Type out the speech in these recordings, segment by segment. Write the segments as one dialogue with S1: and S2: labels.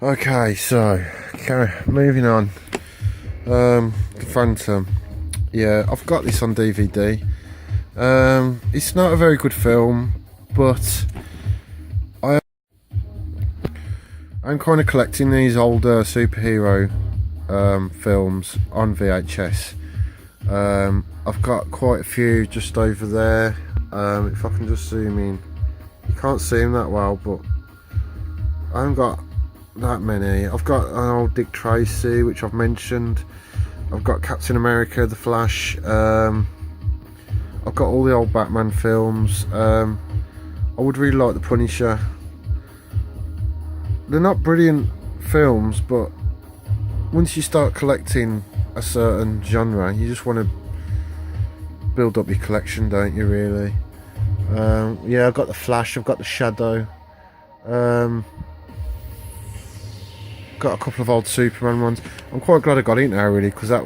S1: Okay, so moving on. The Phantom. Yeah, I've got this on DVD. It's not a very good film, but I I'm kind of collecting these older superhero films on VHS. I've got quite a few just over there. If I can just zoom in, you can't see them that well, but I haven't got that many. I've got an old Dick Tracy, which I've mentioned. I've got Captain America, The Flash. I've got all the old Batman films. I would really like The Punisher. They're not brilliant films, but once you start collecting a certain genre, you just want to build up your collection, don't you, really? Yeah, I've got The Flash, I've got The Shadow. Got a couple of old Superman ones. I'm quite glad I got it now, really, because that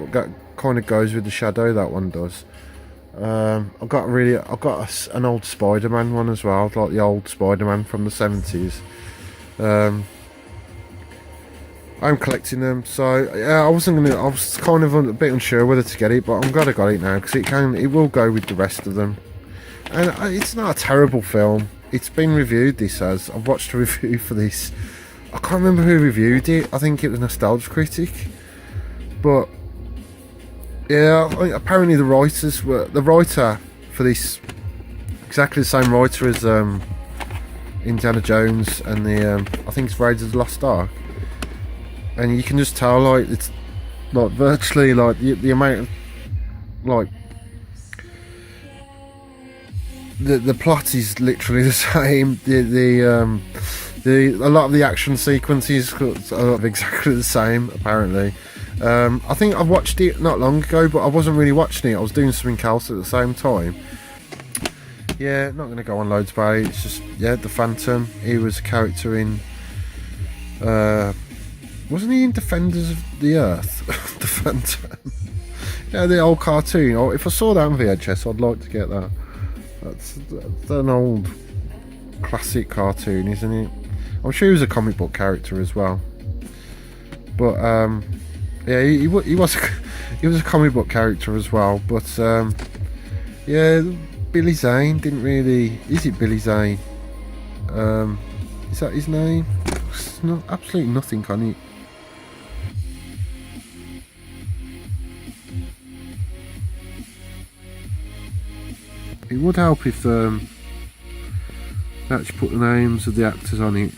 S1: kind of goes with The Shadow, that one does. I've got an old Spider-Man one as well, like the old Spider-Man from the 70s. I'm collecting them, so yeah, I was kind of a bit unsure whether to get it, but I'm glad I got it now because it will go with the rest of them. And it's not a terrible film. It's been reviewed. I've watched a review for this. I can't remember who reviewed it. I think it was Nostalgia Critic, but yeah, apparently the writer for this, exactly the same writer as Indiana Jones and I think it's Raiders of the Lost Ark. And you can just tell, like, it's like virtually like the amount of like the plot is literally the same. A lot of the action sequences are exactly the same, apparently. I think I watched it not long ago, but I wasn't really watching it. I was doing something else at the same time. Yeah, not going to go on loads about it. It's just, yeah, the Phantom. He was a character in. Wasn't he in Defenders of the Earth? The Phantom. Yeah, the old cartoon. Oh, if I saw that on VHS, I'd like to get that. That's an old classic cartoon, isn't it? I'm sure he was a comic book character as well. But yeah, he was a comic book character as well. But yeah, Billy Zane didn't really. Is it Billy Zane? Is that his name? There's absolutely nothing on it. It would help if they actually put the names of the actors on it.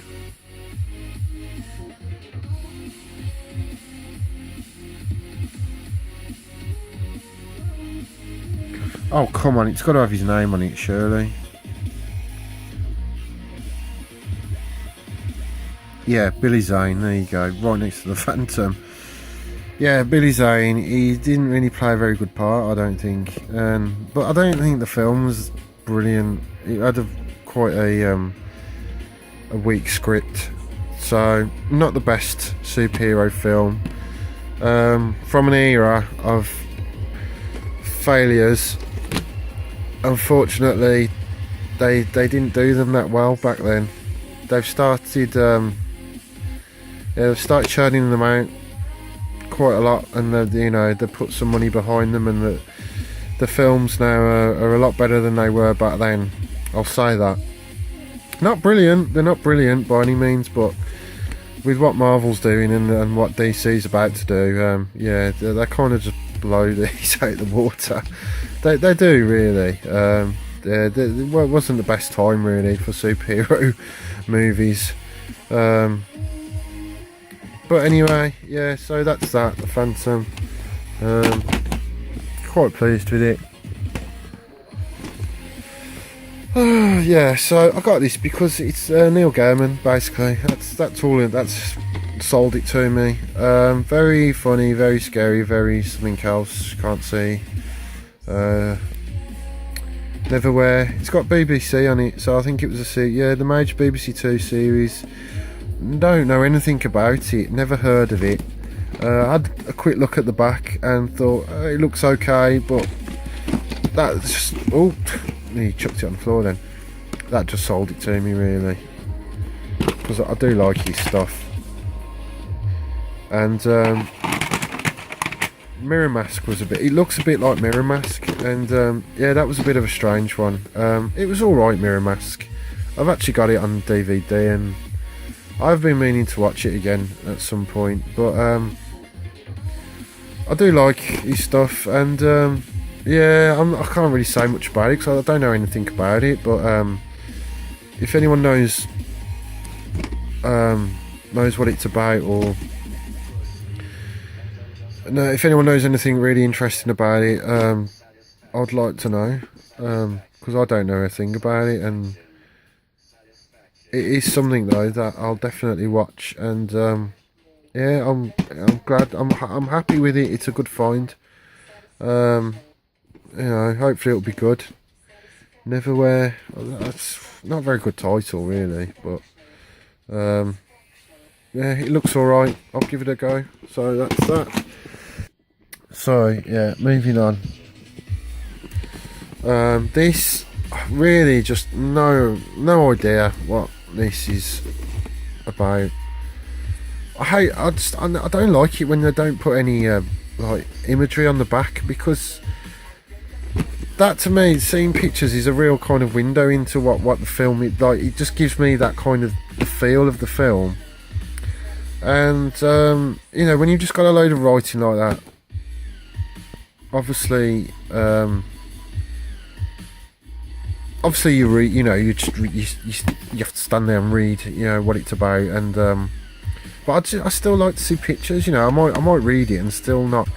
S1: Oh, come on, it's got to have his name on it, surely. Yeah, Billy Zane, there you go, right next to the Phantom. Yeah, Billy Zane, he didn't really play a very good part, I don't think. But I don't think the film was brilliant. It had quite a weak script. So, not the best superhero film. From an era of failures, unfortunately, they didn't do them that well back then. They've started churning them out quite a lot, and they put some money behind them, and the films now are a lot better than they were back then. I'll say that. Not brilliant, they're not brilliant by any means, but with what Marvel's doing and what DC's about to do, yeah, they kind of just blow these out the water. They do, really. It wasn't the best time, really, for superhero movies. But anyway, yeah, so that's that, the Phantom. Quite pleased with it. Yeah, so I got this because it's Neil Gaiman, basically. That's all. That's sold it to me. Very funny, very scary, very something else. Can't see. Neverwhere. It's got BBC on it, so I think it was the major BBC Two series. Don't know anything about it. Never heard of it. I had a quick look at the back and thought it looks okay, but that's just he chucked it on the floor then. That just sold it to me, really, because I do like his stuff. And Mirror Mask was it looks a bit like Mirror Mask, and yeah, that was a bit of a strange one. It was alright, Mirror Mask. I've actually got it on DVD, and I've been meaning to watch it again at some point, but I do like his stuff, and yeah, I can't really say much about it because I don't know anything about it, but if anyone knows what it's about, or no, if anyone knows anything really interesting about it, I'd like to know, because I don't know a thing about it, and it is something though that I'll definitely watch, and yeah, I'm glad, I'm happy with it. It's a good find. You know, hopefully it'll be good. Neverwhere. That's not a very good title, really, but yeah, it looks alright. I'll give it a go. So that's that. So yeah, moving on. This really just no idea what this is about. I don't like it when they don't put any like imagery on the back, because that, to me, seeing pictures is a real kind of window into what the film is like. It just gives me that kind of the feel of the film, and you know, when you've just got a load of writing like that, obviously you read, you know, you have to stand there and read, you know, what it's about, and but I still like to see pictures, you know. I might read it and still not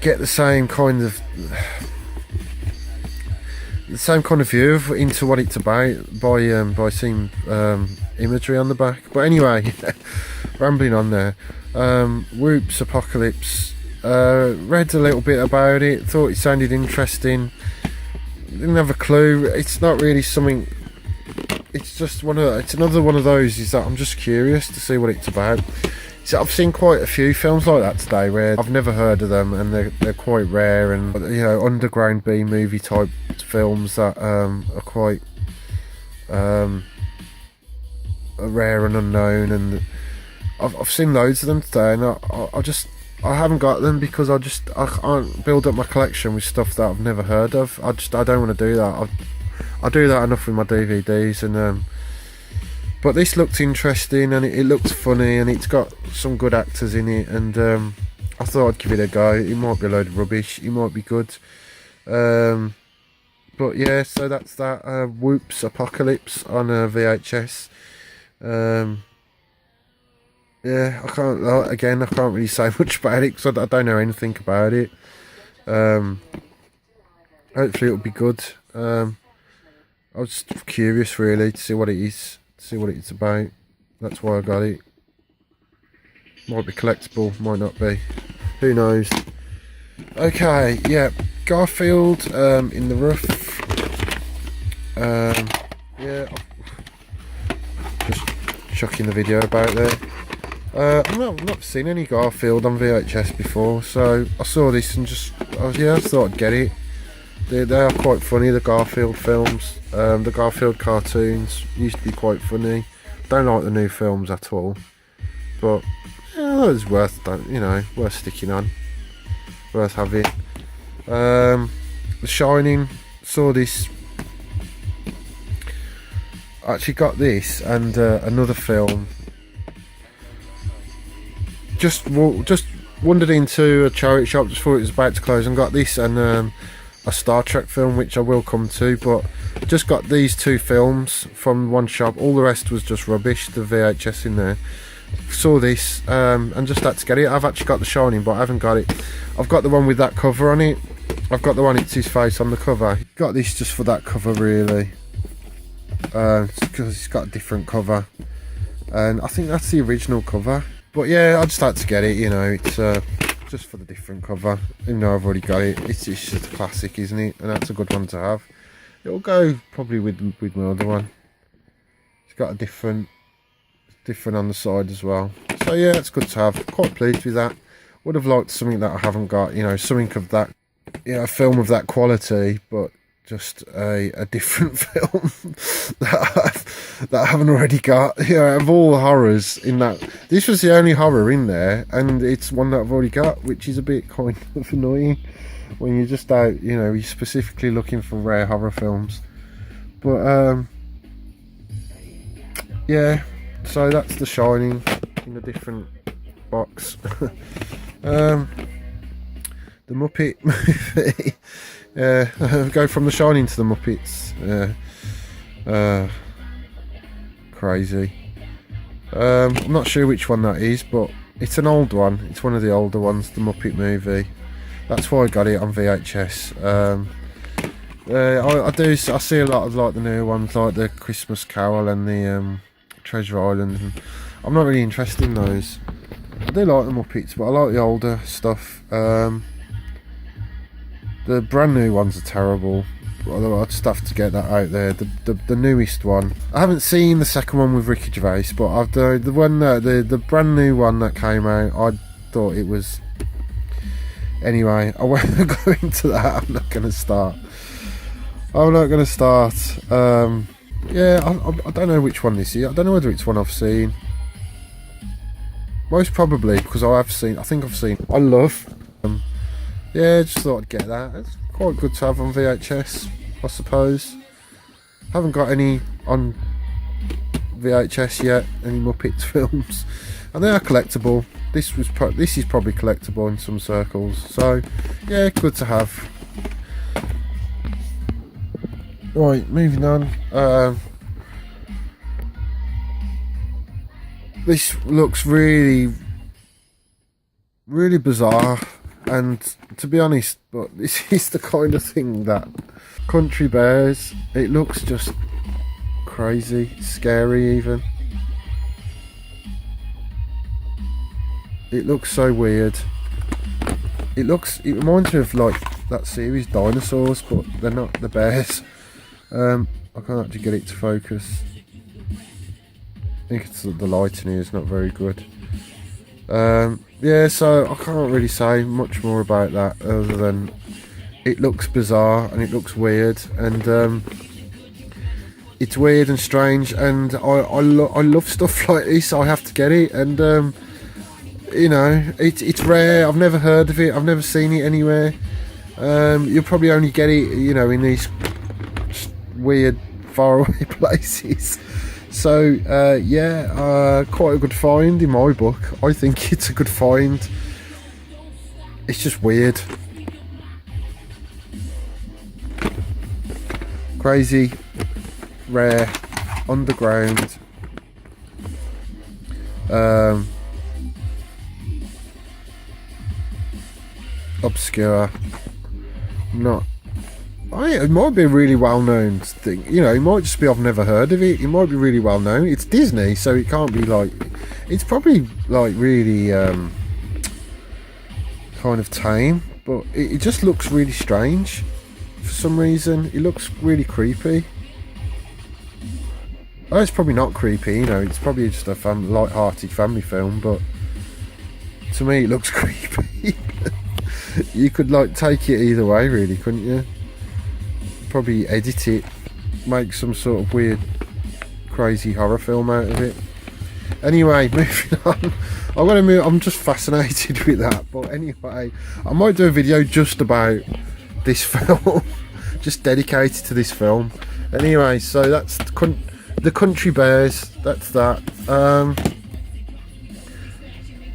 S1: get the same kind of view into what it's about by seeing imagery on the back. But anyway, rambling on there. Whoops Apocalypse. Read a little bit about it. Thought it sounded interesting. Didn't have a clue. It's not really something. It's just it's another one of those. Is that I'm just curious to see what it's about. So I've seen quite a few films like that today where I've never heard of them, and they're quite rare, and you know, underground B movie type films that are quite rare and unknown, and I've seen loads of them today, and I haven't got them because I can't build up my collection with stuff that I've never heard of. I don't want to do that. I do that enough with my DVDs, and but this looked interesting, and it looked funny, and it's got some good actors in it, and I thought I'd give it a go. It might be a load of rubbish, it might be good, but yeah, so that's that. Whoops Apocalypse on VHS. Yeah, I can't really say much about it because I don't know anything about it. Hopefully it'll be good. I was just curious really to see what it is, see what it's about. That's why I got it. Might be collectible, might not be. Who knows? Okay, yeah. Garfield in the Rough. Yeah. Just chucking the video about there. I've not seen any Garfield on VHS before, so I saw this and I thought I'd get it. They are quite funny, the Garfield films. The Garfield cartoons used to be quite funny. Don't like the new films at all, but yeah, it's worth sticking on, worth having. The Shining, saw this. Actually got this and another film. Just wandered into a charity shop, just thought it was about to close, and got this and a Star Trek film, which I will come to, but just got these two films from one shop. All the rest was just rubbish, the VHS in there. Saw this and just had to get it. I've actually got The Shining, but I haven't got it. I've got the one with that cover on it. I've got the one, it's his face on the cover. Got this just for that cover really, because it's got a different cover, and I think that's the original cover. But yeah, I just had to get it, you know. It's just for the different cover, even though I've already got it. It's just a classic, isn't it? And that's a good one to have. It'll go probably with my other one. It's got a different on the side as well. So yeah, it's good to have. Quite pleased with that. Would have liked something that I haven't got, you know, something of that, you know, a film of that quality, but just a different film that that I haven't already got. Yeah, of all the horrors in that, this was the only horror in there, and it's one that I've already got, which is a bit kind of annoying when you're just out, you know, you're specifically looking for rare horror films. But yeah, so that's The Shining in a different box. The Muppet movie. Go from The Shining to The Muppets. Crazy. I'm not sure which one that is, but it's an old one. It's one of the older ones, the Muppet movie. That's why I got it on VHS. I see a lot of like the new ones, like the Christmas Carol and the Treasure Island. And I'm not really interested in those. I do like the Muppets, but I like the older stuff. The brand new ones are terrible. Although I'd just have to get that out there. The newest one. I haven't seen the second one with Ricky Gervais, but I've the one the brand new one that came out. I thought it was. Anyway, I won't go into that. I'm not going to start. Yeah, I don't know which one this is. I don't know whether it's one I've seen. Most probably because I think I've seen. I love. Yeah, just thought I'd get that. It's quite good to have on VHS, I suppose. Haven't got any on VHS yet, any Muppets films, and they are collectible. This is probably collectible in some circles, so yeah, good to have. Right, moving on. This looks really, really bizarre. And to be honest, but this is the kind of thing that Country Bears, it looks just crazy, scary even. It looks so weird. It reminds me of like that series Dinosaurs, but they're not the bears. I can't actually get it to focus. I think it's the lighting here is not very good. Yeah, so I can't really say much more about that other than it looks bizarre and it looks weird, and it's weird and strange, and I love stuff like this. I have to get it, and you know, it's rare. I've never heard of it. I've never seen it anywhere. You'll probably only get it, you know, in these weird, faraway places. So yeah, quite a good find in my book. I think it's a good find. It's just weird, crazy, rare, underground. Obscure. It might be a really well-known thing, you know. It might just be I've never heard of it. It might be really well-known. It's Disney, so it can't be like. It's probably like really kind of tame, but it just looks really strange for some reason. It looks really creepy. Oh, it's probably not creepy, you know. It's probably just a light-hearted family film, but to me, it looks creepy. You could like take it either way, really, couldn't you? Probably edit it, make some sort of weird, crazy horror film out of it. Anyway, moving on. I'm just fascinated with that. But anyway, I might do a video just about this film, just dedicated to this film. Anyway, so that's the Country Bears. That's that.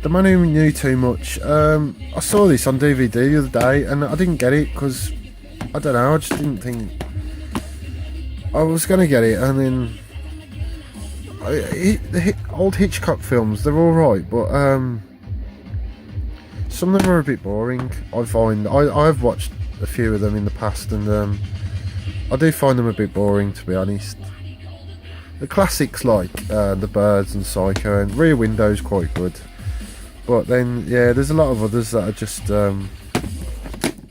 S1: The man who knew too much. I saw this on DVD the other day, and I didn't get it because. I don't know, I just didn't think I was going to get it, and then the old Hitchcock films, they're alright, but some of them are a bit boring, I find. I've watched a few of them in the past, and I do find them a bit boring, to be honest. The classics like The Birds and Psycho and Rear Window's quite good, but then, yeah, there's a lot of others that are just...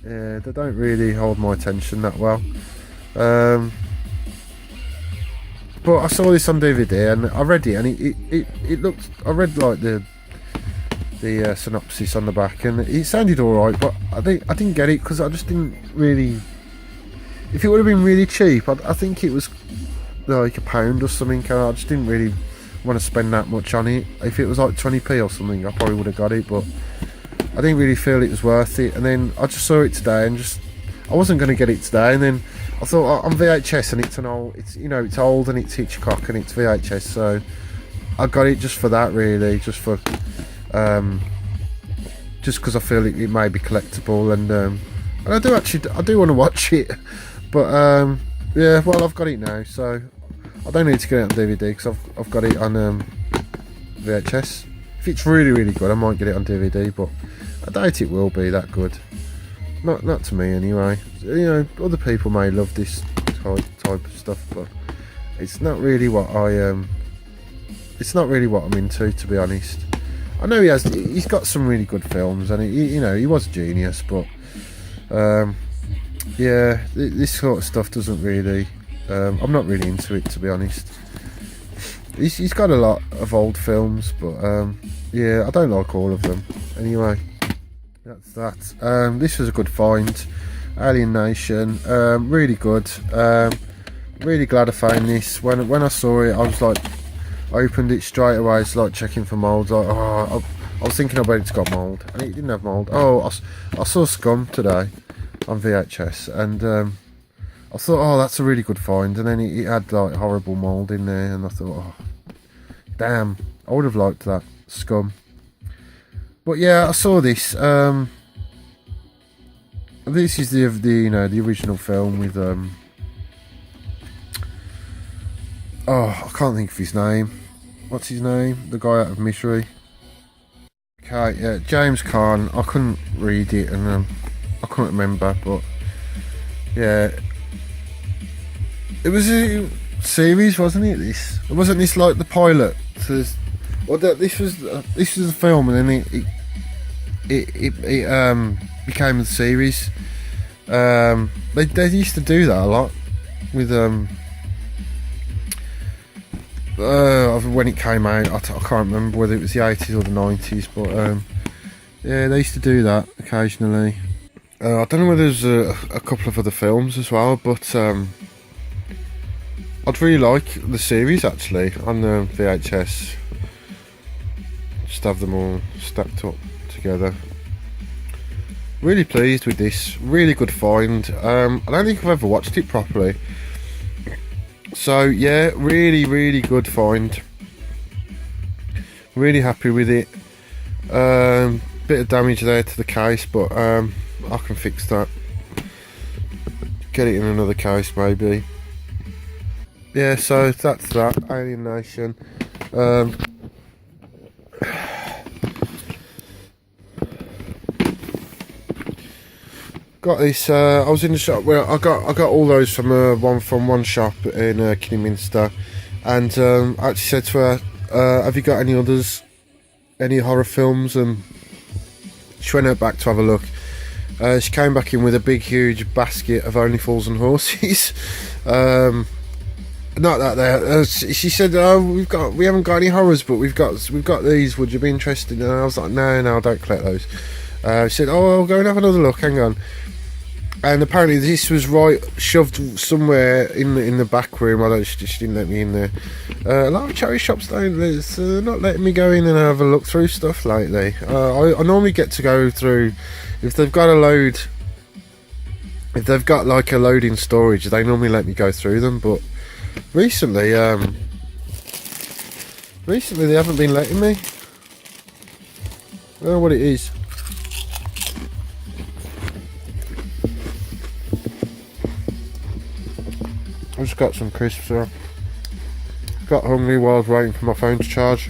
S1: yeah, they don't really hold my attention that well. But I saw this on DVD and I read it, and it looked. I read like the synopsis on the back, and it sounded alright, but I didn't get it because I just didn't really. If it would have been really cheap, I think it was like £1 or something. I just didn't really want to spend that much on it. If it was like 20p or something, I probably would have got it, but I didn't really feel it was worth it. And then I just saw it today, and I wasn't going to get it today. And then I thought, on VHS, and it's old, and it's Hitchcock, and it's VHS, so I got it just for that, really, just because I feel it may be collectible, and I do want to watch it, but yeah, well, I've got it now, so I don't need to get it on DVD because I've got it on VHS. If it's really, really good, I might get it on DVD, but I doubt it will be that good. Not to me anyway. You know, other people may love this type of stuff, but it's not really what it's not really what I'm into, to be honest. I know he's got some really good films, and he was a genius, but yeah, this sort of stuff doesn't really. I'm not really into it, to be honest. He's got a lot of old films, but yeah, I don't like all of them. Anyway, that's that. This was a good find. Alien Nation, really good. Really glad I found this. When I saw it, I was like, I opened it straight away. It's like checking for mould. Like, I was thinking about it's got mould, and it didn't have mould. Oh, I saw Scum today on VHS, and I thought, oh, that's a really good find. And then it had like horrible mould in there, and I thought, oh, damn, I would have liked that Scum. But yeah, I saw this. This is the original film with oh, I can't think of his name. What's his name? The guy out of Misery. Okay, yeah, James Caan. I couldn't read it, and I couldn't remember, but yeah, it was a series, wasn't it? Wasn't this like the pilot? This was the film, and then it became the series. They used to do that a lot with when it came out. I can't remember whether it was the 80s or the 90s, but yeah, they used to do that occasionally. I don't know whether there's a couple of other films as well, but I'd really like the series actually on the VHS. Just have them all stacked up together. Really pleased with this. Really good find. I don't think I've ever watched it properly. So yeah, really, really good find. Really happy with it. Bit of damage there to the case, but I can fix that. Get it in another case maybe. Yeah, so that's that. Alien Nation. Got this. I was in the shop where I got all those from one shop in Kidderminster, and I actually said to her, "Have you got any others, any horror films?" And she went back to have a look. She came back in with a big, huge basket of Only Fools and Horses. Not that there. She said, "Oh, we haven't got any horrors, but we've got these. Would you be interested?" And I was like, "No, I don't collect those." She said, "Oh, I'll go and have another look. Hang on." And apparently this was shoved somewhere in the back room. She didn't let me in there. A lot of charity shops don't. Not letting me go in and have a look through stuff lately. I normally get to go through if they've got a load. If they've got like a load in storage, they normally let me go through them. But recently they haven't been letting me. I don't know what it is. I just got some crisps there. Got hungry while I was waiting for my phone to charge.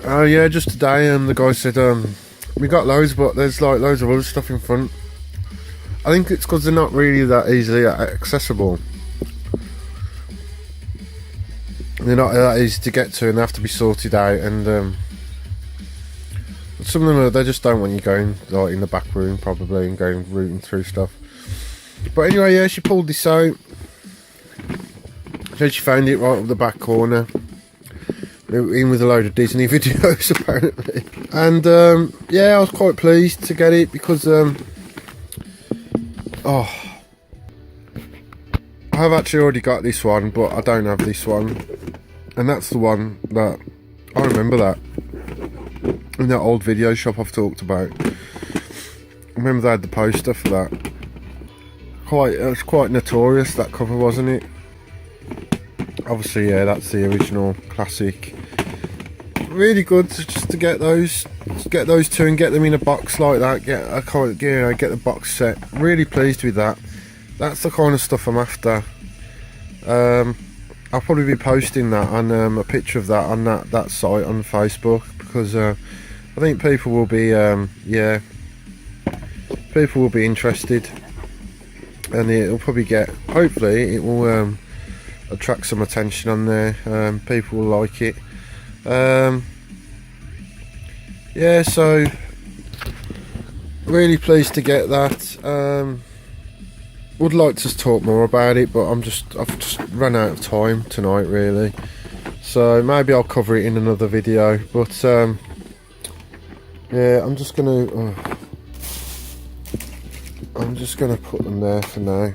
S1: Oh yeah, just today the guy said we got loads, but there's like loads of other stuff in front. I think it's because they're not really that easily accessible. They're not that easy to get to, and they have to be sorted out, and some of them they just don't want you going like in the back room probably and going rooting through stuff. But anyway, yeah, she pulled this out. So she found it right up the back corner. in with a load of Disney videos apparently. And yeah, I was quite pleased to get it because I have actually already got this one, but I don't have this one, and that's the one that I remember that in that old video shop I've talked about. I remember they had the poster for that. It was quite notorious, that cover, wasn't it? Obviously, yeah, that's the original classic. Really good just to get those two and get them in a box like that. Get the box set. Really pleased with that. That's the kind of stuff I'm after. I'll probably be posting that on a picture of that on that site on Facebook, because I think people will be people will be interested, and it'll probably hopefully it will attract some attention on there. People will like it. Yeah, so really pleased to get that. Would like to talk more about it, but I've just run out of time tonight really, so maybe I'll cover it in another video. But yeah, I'm just gonna put them there for now.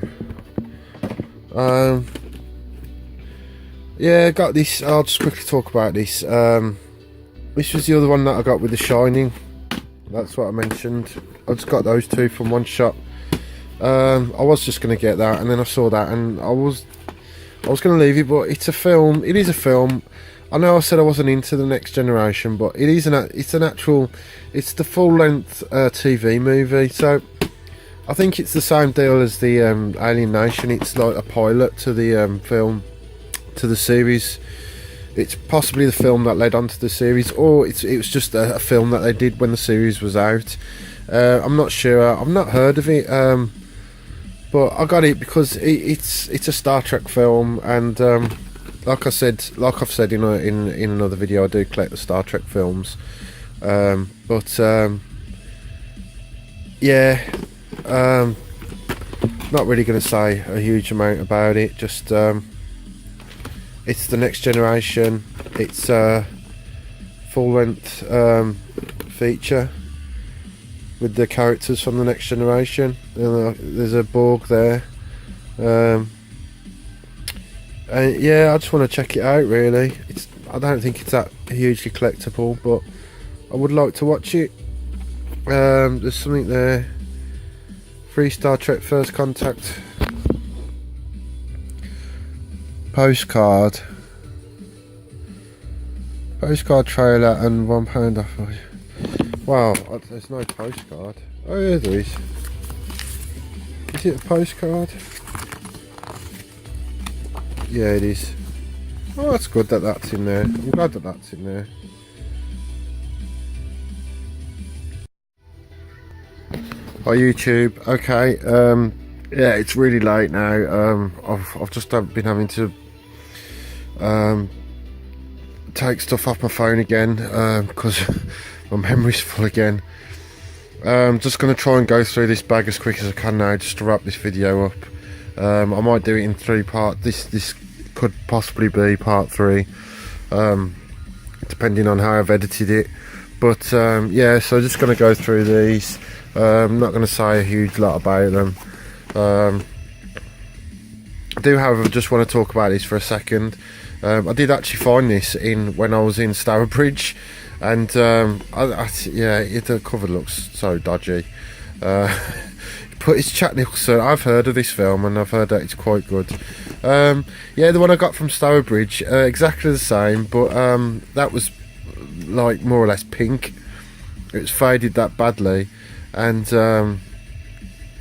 S1: Yeah, got this. I'll just quickly talk about this. This was the other one that I got with The Shining. That's what I mentioned. I just got those two from one shop. I was just going to get that, and then I saw that, and I was going to leave it. But it's a film. It is a film. I know I said I wasn't into The Next Generation, but it's the full-length TV movie. So I think it's the same deal as the Alien Nation. It's like a pilot to the film, to the series. It's possibly the film that led on to the series, or it was just a film that they did when the series was out. I'm not sure. I've not heard of it, but I got it because it's a Star Trek film, and like I've said in another video, I do collect the Star Trek films. Yeah, not really going to say a huge amount about it. Just it's The Next Generation. It's a full-length feature with the characters from The Next Generation. There's a Borg there. And yeah, I just want to check it out really. I don't think it's that hugely collectible, but I would like to watch it. There's something there. Free Star Trek First Contact postcard trailer and £1 off. Wow, there's no postcard. Oh yeah, there is. Is it a postcard? Yeah, it is. Oh, that's good that that's in there. I'm glad that that's in there. Hi YouTube. Okay, yeah, it's really late now. I've just been having to take stuff off my phone again because my memory's full again. I'm just going to try and go through this bag as quick as I can now, just to wrap this video up. I might do it in 3 parts. This could possibly be part 3, depending on how I've edited it. But yeah, so just going to go through these. I'm not going to say a huge lot about them. I do, however, just want to talk about this for a second. I did actually find this when I was in Stourbridge, and yeah, the cover looks so dodgy. But it's Jack Nicholson. I've heard of this film, and I've heard that it's quite good. Yeah, the one I got from Stourbridge, exactly the same, but that was like more or less pink. It was faded that badly, and I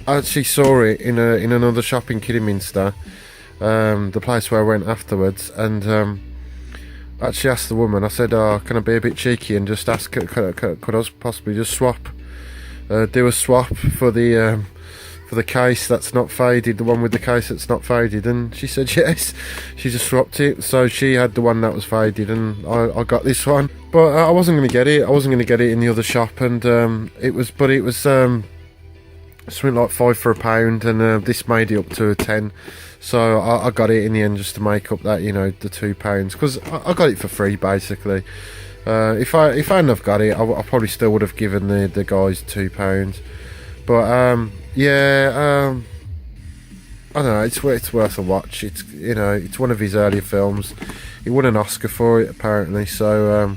S1: actually saw it in another shop in Kidderminster, the place where I went afterwards, and I actually asked the woman. I said, "Oh, can I be a bit cheeky and just ask? Could I possibly just do a swap for the case that's not faded, the one with the case that's not faded?" And she said yes. She just swapped it, so she had the one that was faded, and I got this one. But I wasn't going to get it. I wasn't going to get it in the other shop, and it was something like 5 for £1, and this made it up to a 10. So I got it in the end just to make up that, you know, the £2, because I got it for free basically. If I hadn't have got it, I probably still would have given the guys £2. But yeah, I don't know. It's worth a watch. It's, you know, it's one of his earlier films. He won an Oscar for it apparently. So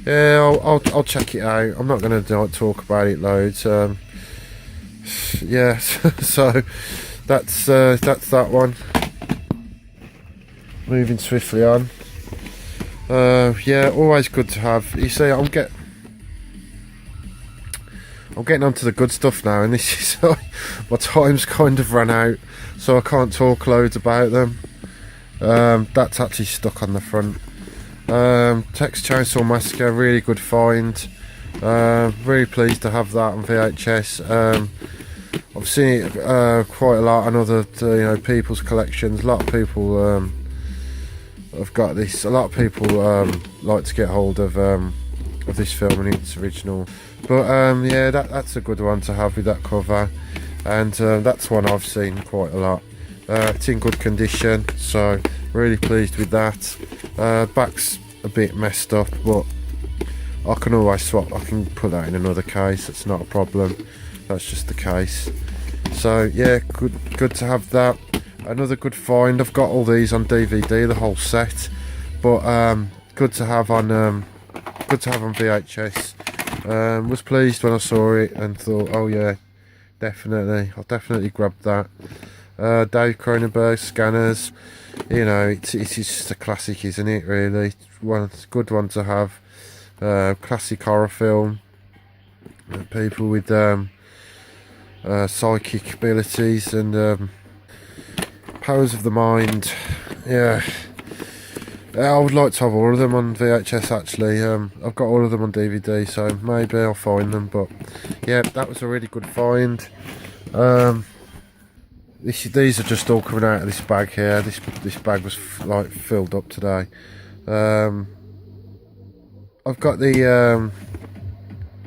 S1: yeah, I'll check it out. I'm not going to talk about it loads. Yeah, so that's that one. Moving swiftly on. Yeah, always good to have. You see, I'm getting onto the good stuff now, and this is my time's kind of run out, so I can't talk loads about them. That's actually stuck on the front. Texas Chainsaw Massacre, really good find. Really pleased to have that on VHS. I've seen it quite a lot on other you know, people's collections. A lot of people have got this. A lot of people like to get hold of this film in its original. But yeah, that's a good one to have with that cover, and that's one I've seen quite a lot. It's in good condition, so really pleased with that. Back's a bit messed up, but I can always swap. I can put that in another case. It's not a problem. That's just the case. So yeah, good to have that. Another good find. I've got all these on DVD, the whole set, but good to have on VHS. Was pleased when I saw it and thought, oh yeah, I'll definitely grab that. Dave Cronenberg, Scanners, you know, it's just a classic, isn't it, really? It's a good one to have. Classic horror film. People with psychic abilities and powers of the mind. Yeah, I would like to have all of them on VHS actually. I've got all of them on DVD, so maybe I'll find them. But yeah, that was a really good find. These are just all coming out of this bag here. This bag was like filled up today. I've got the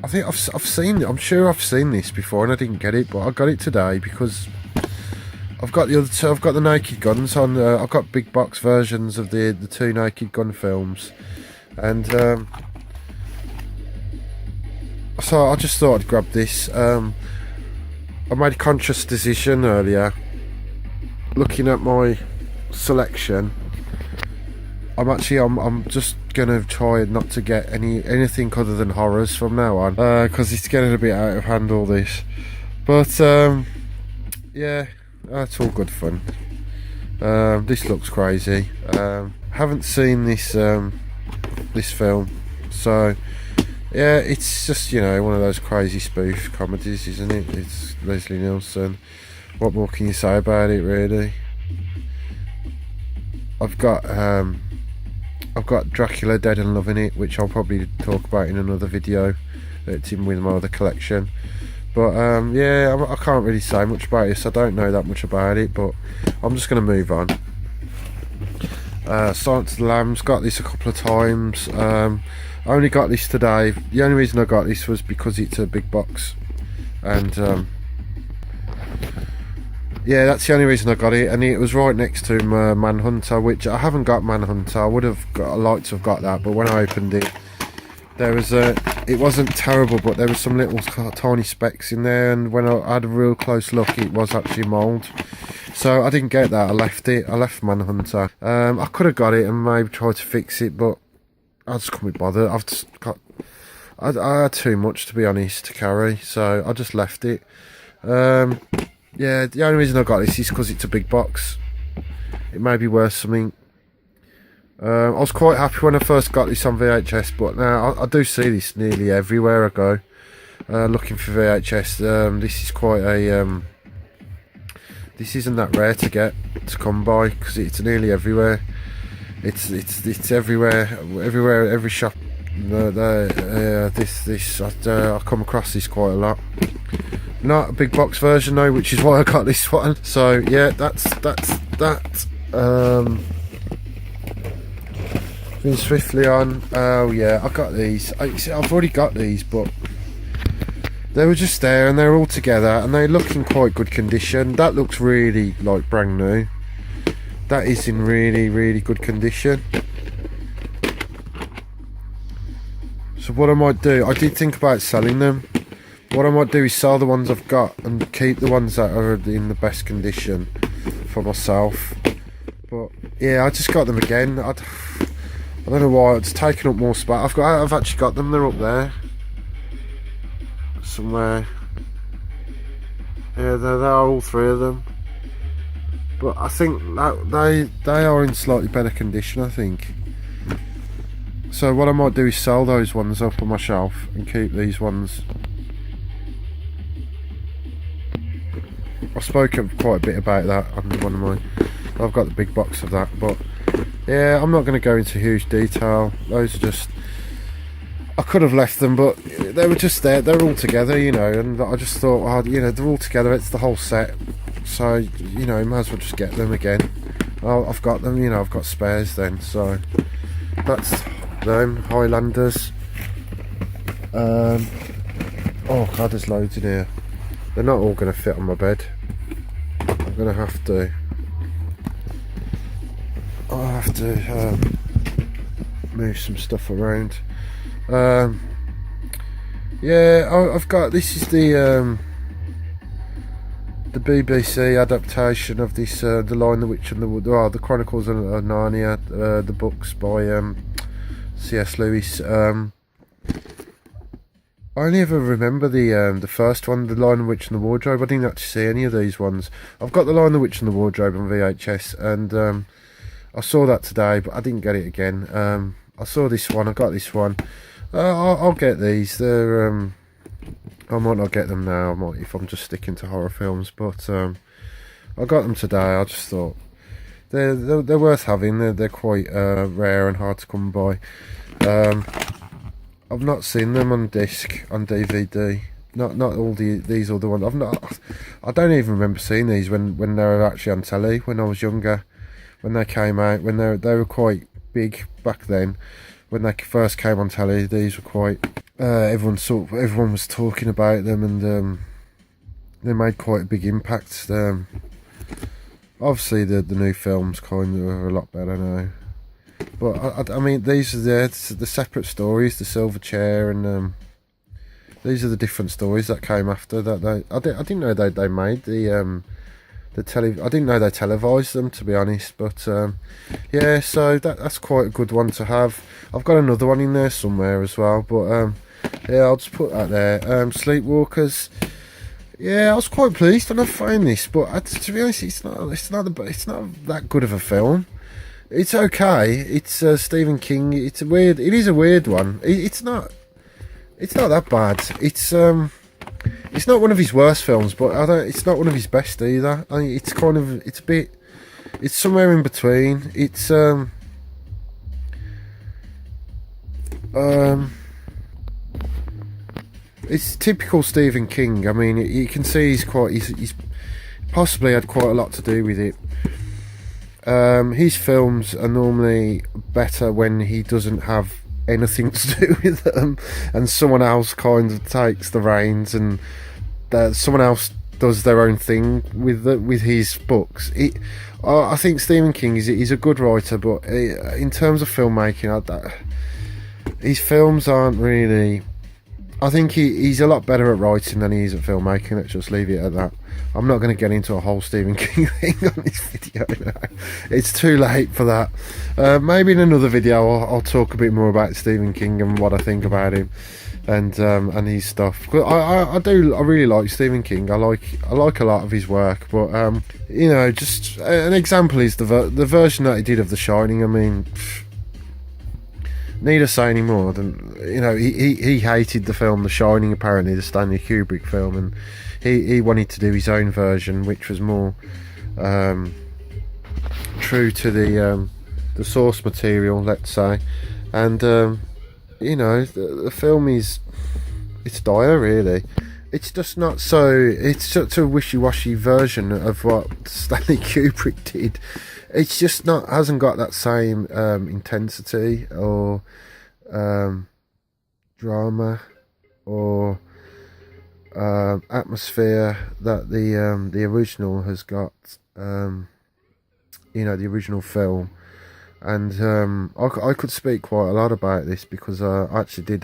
S1: I think I've seen. I'm sure I've seen this before and I didn't get it, but I got it today because I've got the other two. I've got the Naked Guns on. I've got big box versions of the two Naked Gun films, and so I just thought I'd grab this. I made a conscious decision earlier, looking at my selection. I'm just gonna try not to get anything other than horrors from now on, because it's getting a bit out of hand, all this. But yeah, that's all good fun. This looks crazy. Haven't seen this film, so yeah, it's just, you know, one of those crazy spoof comedies, isn't it? It's Leslie Nielsen. What more can you say about it, really? I've got Dracula Dead and Loving It, which I'll probably talk about in another video. It's in with my other collection. But yeah, I can't really say much about this. I don't know that much about it, but I'm just going to move on. Silence of the Lambs, got this a couple of times. I only got this today. The only reason I got this was because it's a big box, and yeah, that's the only reason I got it. And it was right next to Manhunter, which I haven't got. Manhunter, I would have liked to have got that, but when I opened it, there was it wasn't terrible, but there was some little tiny specks in there, and when I had a real close look, it was actually mould. So I didn't get that. I left it. I left Manhunter. I could have got it and maybe tried to fix it, but I just couldn't be bothered. I had too much, to be honest, to carry, so I just left it. Yeah, the only reason I got this is because it's a big box. It may be worth something. I was quite happy when I first got this on VHS, but now I do see this nearly everywhere I go, looking for VHS. This is quite a this isn't that rare to come by, because it's nearly everywhere. It's everywhere, every shop. I come across this quite a lot. Not a big box version though, which is why I got this one. So yeah, that's that. Been swiftly on. Oh yeah, I got these. I've already got these, but They were just there, and they're all together, and they look in quite good condition. That looks really like brand new. That is in really good condition. So what I might do, I did think about selling them. What I might do is sell the ones I've got and keep the ones that are in the best condition for myself. But yeah, I just got them again. I don't know why, it's taking up more space. I've actually got them, they're up there somewhere. Yeah, there are all three of them. But I think that they are in slightly better condition, I think. So what I might do is sell those ones up on my shelf and keep these ones. I spoke quite a bit about that on one of my... I've got the big box of that, but yeah, I'm not going to go into huge detail. Those are just... I could have left them, but they were just there. They're all together, you know, and I just thought, oh, you know, they're all together. It's the whole set. So, you know, might as well just get them again. I've got them, you know, I've got spares then. So, that's them, Highlanders. Oh, God, there's loads in here. They're not all going to fit on my bed. I'm going to have to... I'll have to move some stuff around. Yeah, I've got... This is the BBC adaptation of this, The Lion, the Witch and the Wood, the Chronicles of Narnia, the books by C.S. Lewis. I only ever remember the first one, The Lion, the Witch and the Wardrobe. I didn't actually see any of these ones. I've got The Lion, the Witch and the Wardrobe on VHS, and I saw that today, but I didn't get it again. I saw this one, I got this one. I'll get these. They're I might not get them now, I might, if I'm just sticking to horror films, but I got them today. I just thought they're worth having. They're quite rare and hard to come by. I've not seen them on disc, on DVD. Not all these other ones. I don't even remember seeing these when they were actually on telly when I was younger. When they came out, when they were quite big back then. When they first came on telly, these were quite... everyone was talking about them, and they made quite a big impact. Obviously, the new films kind of are a lot better now. But I mean, these are the separate stories, the Silver Chair, and these are the different stories that came after that. I didn't know they made the I didn't know they televised them, to be honest. But yeah, so that's quite a good one to have. I've got another one in there somewhere as well, but yeah, I'll just put that there. Sleepwalkers. Yeah, I was quite pleased when I found this, but to be honest, it's not that good of a film. It's okay. It's Stephen King. It is a weird one. It's not that bad. It's not one of his worst films, but it's not one of his best either. I mean, it's somewhere in between. It's typical Stephen King. I mean, you can see he's possibly had quite a lot to do with it. His films are normally better when he doesn't have anything to do with them, and someone else kind of takes the reins, and someone else does their own thing with his books. I think Stephen King is a good writer, but in terms of filmmaking, his films aren't really... I think he's a lot better at writing than he is at filmmaking. Let's just leave it at that. I'm not going to get into a whole Stephen King thing on this video now. It's too late for that. Maybe in another video I'll talk a bit more about Stephen King and what I think about him and his stuff. I really like Stephen King. I like a lot of his work, but you know, just an example is the version that he did of The Shining. I mean, need I say any more than, you know, he hated the film The Shining, apparently, the Stanley Kubrick film, and he wanted to do his own version, which was more true to the source material, let's say. And you know, the film it's dire, really. It's just not so... It's such a wishy-washy version of what Stanley Kubrick did. It's just hasn't got that same intensity or drama or atmosphere that the original has got. You know, the original film. And I could speak quite a lot about this because I actually did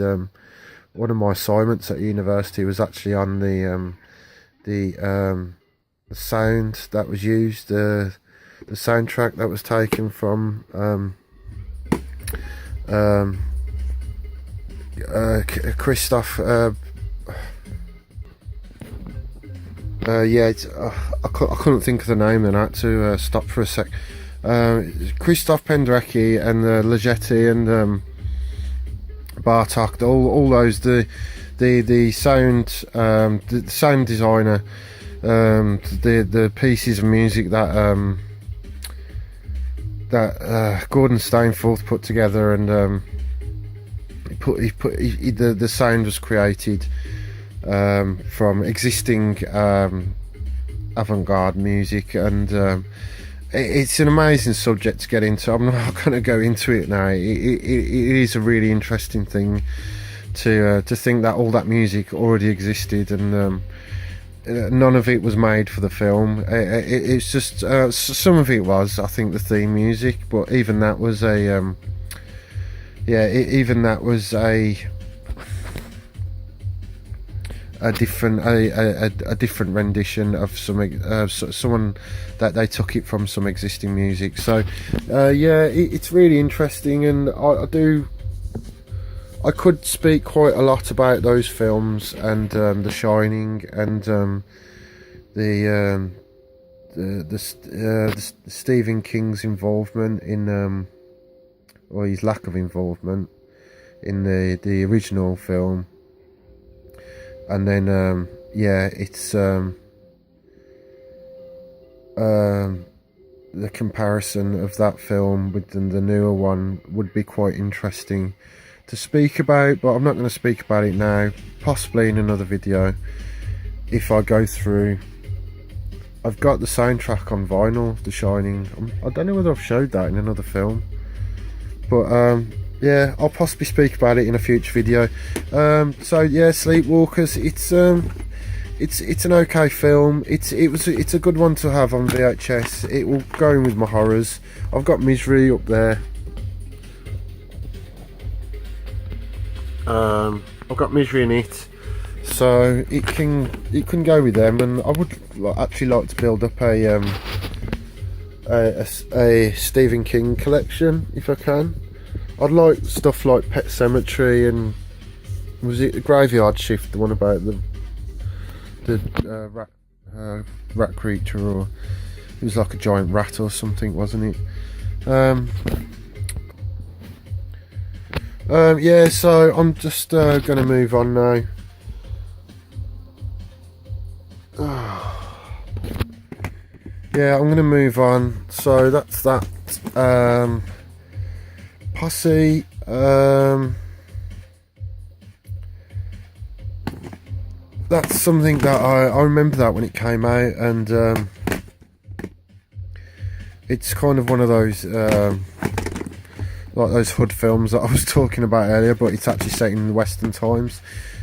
S1: one of my assignments at university was actually on the sound that was used, the soundtrack that was taken from Christoph. Yeah, I couldn't think of the name, and I had to stop for a sec. Christoph Penderecki and Ligeti and Bartok, all those the sound designer, the pieces of music that Gordon Stainforth put together, and the sound was created from existing avant-garde music, and it's an amazing subject to get into. I'm not going to go into it now. It is a really interesting thing to think that all that music already existed, and none of it was made for the film. It's just some of it was, I think, the theme music, but even that was a different rendition of someone that they took it from some existing music. So it's really interesting, and I could speak quite a lot about those films and The Shining and the Stephen King's involvement in or his lack of involvement in the original film. And then it's the comparison of that film with the newer one would be quite interesting to speak about, but I'm not going to speak about it now. Possibly in another video if I go through. I've got the soundtrack on vinyl, The Shining. I don't know whether I've showed that in another film, but yeah, I'll possibly speak about it in a future video. So yeah, Sleepwalkers. It's an okay film. It's a good one to have on VHS. It will go in with my horrors. I've got Misery up there. I've got Misery in it, so it can go with them. And I would actually like to build up a Stephen King collection if I can. I'd like stuff like Pet Sematary, and was it Graveyard Shift, the one about the rat creature, or it was like a giant rat or something, wasn't it? Yeah, so I'm just going to move on now. Yeah, I'm going to move on. So that's that. Posse. That's something that I remember that when it came out, and it's kind of one of those like those hood films that I was talking about earlier, but it's actually set in Western times,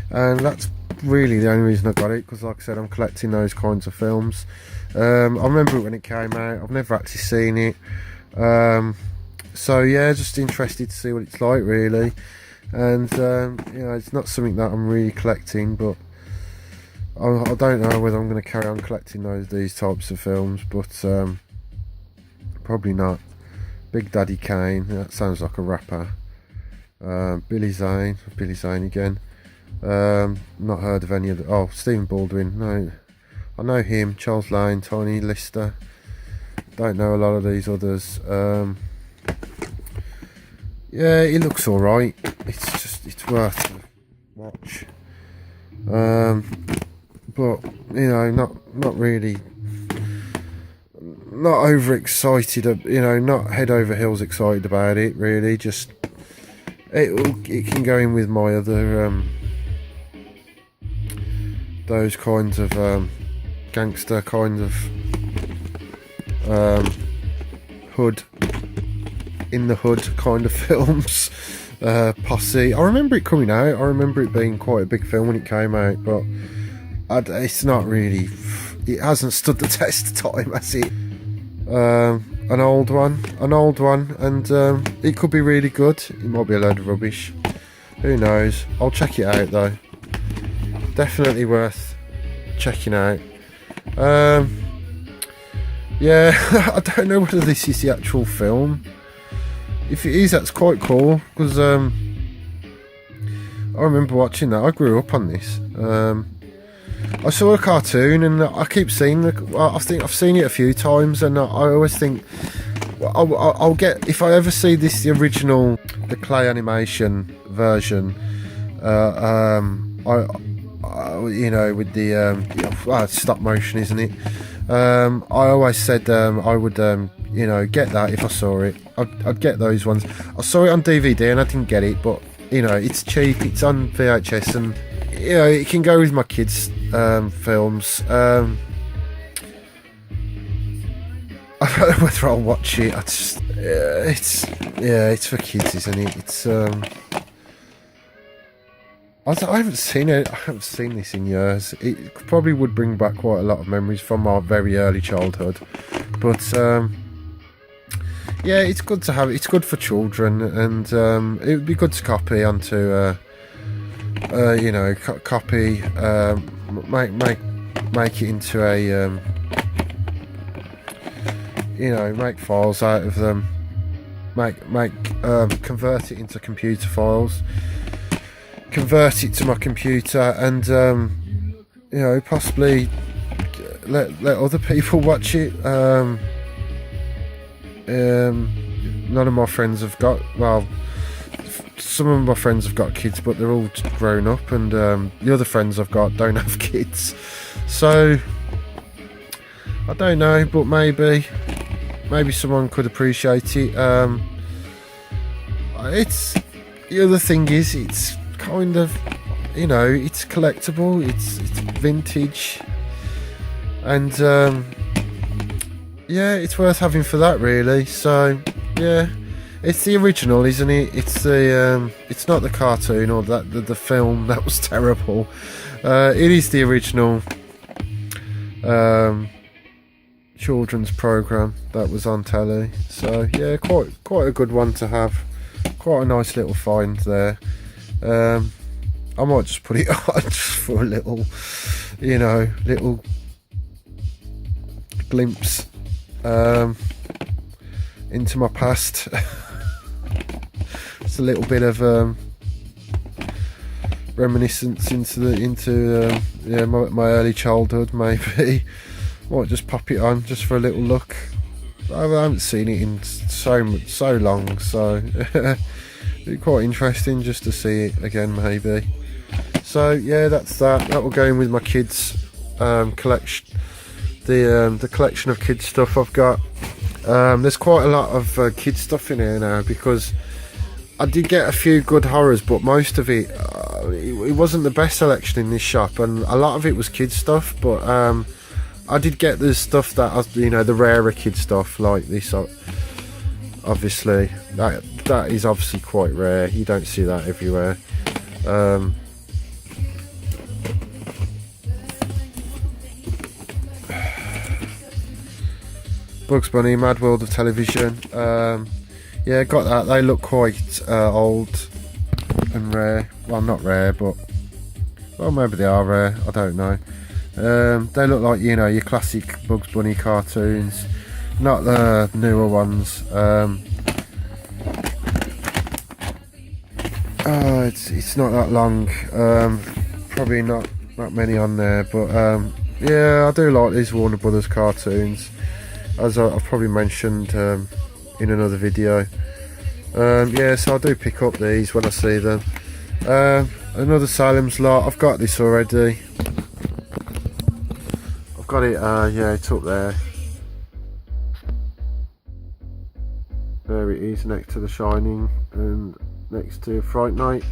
S1: and that's really the only reason I got it, because like I said, I'm collecting those kinds of films. I remember it when it came out. I've never actually seen it, so yeah, just interested to see what it's like, really. And you know, it's not something that I'm really collecting, but I don't know whether I'm going to carry on collecting these types of films, but probably not. Big Daddy Kane, that sounds like a rapper. Billy Zane again. Not heard of any of the... Oh, Stephen Baldwin, no. I know him. Charles Lane, Tiny Lister. Don't know a lot of these others. Yeah, he looks alright. It's worth a watch. But, you know, not really... Not overexcited, you know, not head over heels excited about it, really. Just it can go in with my other those kinds of gangster kind of hood in the hood kind of films. Posse. I remember it coming out. I remember it being quite a big film when it came out, but it's not really. It hasn't stood the test of time, has it? An old one, and it could be really good. It might be a load of rubbish. Who knows? I'll check it out though. Definitely worth checking out. Yeah, I don't know whether this is the actual film. If it is, that's quite cool, because I remember watching that. I grew up on this. I saw a cartoon, and I keep seeing I think I've seen it a few times, and I always think I'll get, if I ever see this, the original, the clay animation version. You know, with the stop motion, isn't it? I always said I would, you know, get that if I saw it. I'd get those ones. I saw it on DVD and I didn't get it, but you know, it's cheap. It's on VHS, and you know, it can go with my kids' films. I don't know whether I'll watch it. It's for kids, isn't it? It's I haven't seen it. I haven't seen this in years. It probably would bring back quite a lot of memories from our very early childhood. But yeah, it's good to have. It's good for children, and it would be good to copy onto. You know, copy, make it into a. You know, make files out of them. Convert it into computer files. Convert it to my computer, and you know, possibly let other people watch it. None of my friends have got, well, some of my friends have got kids, but they're all grown up, and the other friends I've got don't have kids, so I don't know, but maybe someone could appreciate it. It's, the other thing is, it's kind of, you know, it's collectible, it's vintage, and yeah, it's worth having for that, really. So yeah, it's the original, isn't it? It's the it's not the cartoon or the film that was terrible. It is the original children's program that was on telly. So yeah, quite a good one to have. Quite a nice little find there. I might just put it on just for a little, you know, little glimpse into my past. It's a little bit of reminiscence into yeah, my early childhood. Maybe might just pop it on just for a little look. I haven't seen it in so long, so it'd be quite interesting just to see it again, maybe. So yeah, that's that. That will go in with my kids collection. The collection of kids stuff I've got. There's quite a lot of kids stuff in here now, because I did get a few good horrors, but most of it it wasn't the best selection in this shop, and a lot of it was kids stuff. But I did get the stuff that, you know, the rarer kid stuff like this. Obviously, that is obviously quite rare. You don't see that everywhere. Bugs Bunny, Mad World of Television. Yeah, got that. They look quite old and rare. Well, not rare, but well, maybe they are rare. I don't know. They look like, you know, your classic Bugs Bunny cartoons, not the newer ones. It's not that long. Probably not many on there, but yeah, I do like these Warner Brothers cartoons, as I've probably mentioned in another video. Yeah, so I do pick up these when I see them. Another Salem's Lot. I've got this already. I've got it. Yeah, it's up there. There it is, next to The Shining and next to Fright Night.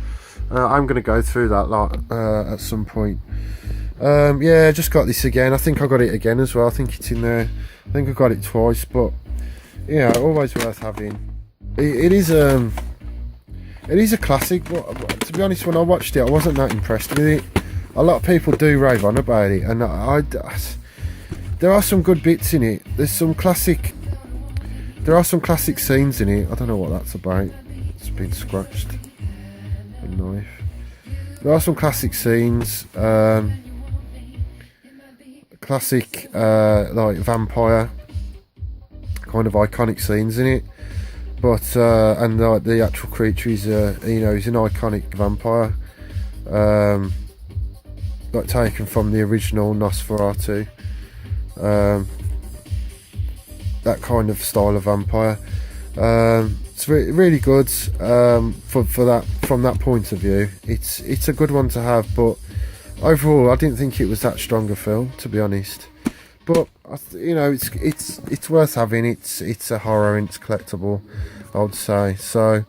S1: I'm going to go through that lot at some point. Yeah, just got this again. I think I got it again as well. I think it's in there. I think I got it twice, but yeah, always worth having. It is a classic, but to be honest, when I watched it, I wasn't that impressed with it. a lot of people do rave on about it, and there are some good bits in it. There are some classic scenes in it. I don't know what that's about. It's been scratched. A knife. There are some classic scenes. Classic like vampire kind of iconic scenes in it. But and the actual creature is he's an iconic vampire. Like taken from the original Nosferatu. That kind of style of vampire. It's really good for that, from that point of view. It's a good one to have, but overall I didn't think it was that strong a film, to be honest. But it's worth having. It's a horror and it's collectible, I would say. So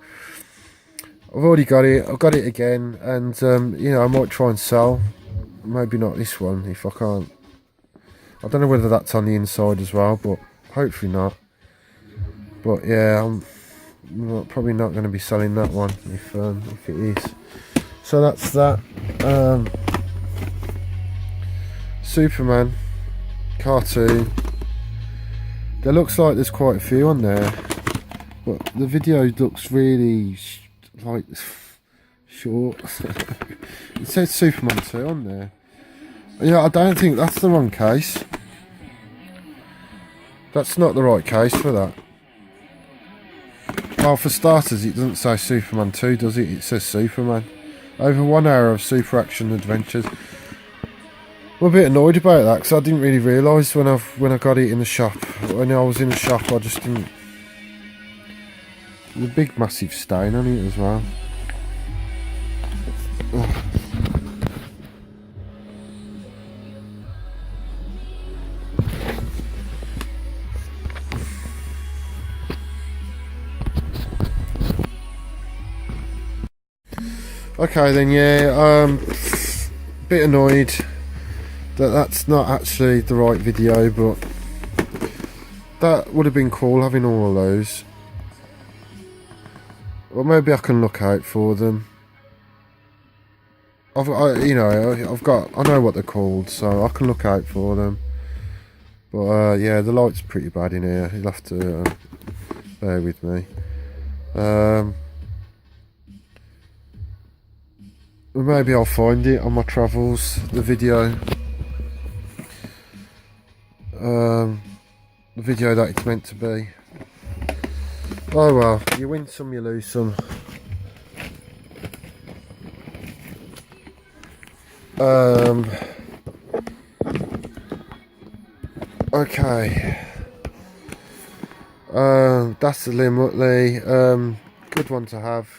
S1: I've already got it. I've got it again, and I might try and sell. Maybe not this one if I can't. I don't know whether that's on the inside as well, but hopefully not. But yeah, I'm probably not going to be selling that one if it is. So that's that. Superman cartoon. There looks like there's quite a few on there, but the video looks really like short. It says Superman 2 on there. Yeah, I don't think that's the wrong case. That's not the right case for that. Well, for starters, it doesn't say Superman 2, does it? It says Superman. Over 1 hour of super action adventures. I'm a bit annoyed about that because I didn't really realise when I got it in the shop. When I was in the shop, I just didn't. There's a big, massive stain on it as well. Ugh. Okay then, yeah, bit annoyed that that's not actually the right video, but that would have been cool having all of those. Well, maybe I can look out for them. I know what they're called, so I can look out for them. But yeah, the light's pretty bad in here. You'll have to bear with me. Maybe I'll find it on my travels, the video. The video that it's meant to be. Oh well, you win some, you lose some. Okay. That's the limit. Good one to have.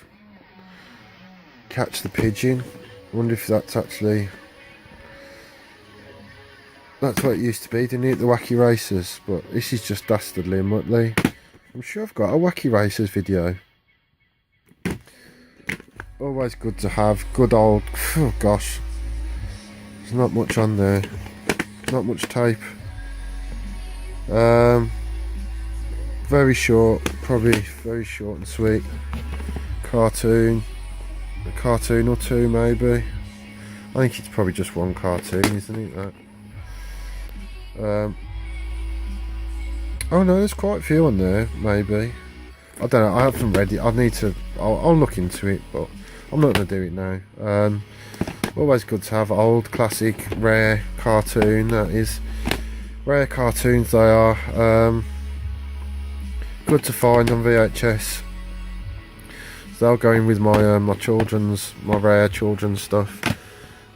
S1: Catch the Pigeon. Wonder if that's actually... That's what it used to be, didn't it? The Wacky Racers. But this is just Dastardly and Muttley. I'm sure I've got a Wacky Racers video. Always good to have. Good old... Oh gosh. There's not much on there. Not much tape. Very short. Probably very short and sweet. Cartoon. A cartoon or two maybe. I think it's probably just one cartoon, isn't it, that? Oh no, there's quite a few on there, maybe. I don't know, I haven't read it. I'll look into it, but I'm not going to do it now. Always good to have old, classic, rare cartoon, that is. Rare cartoons they are. Good to find on VHS. They'll go in with my my rare children's stuff,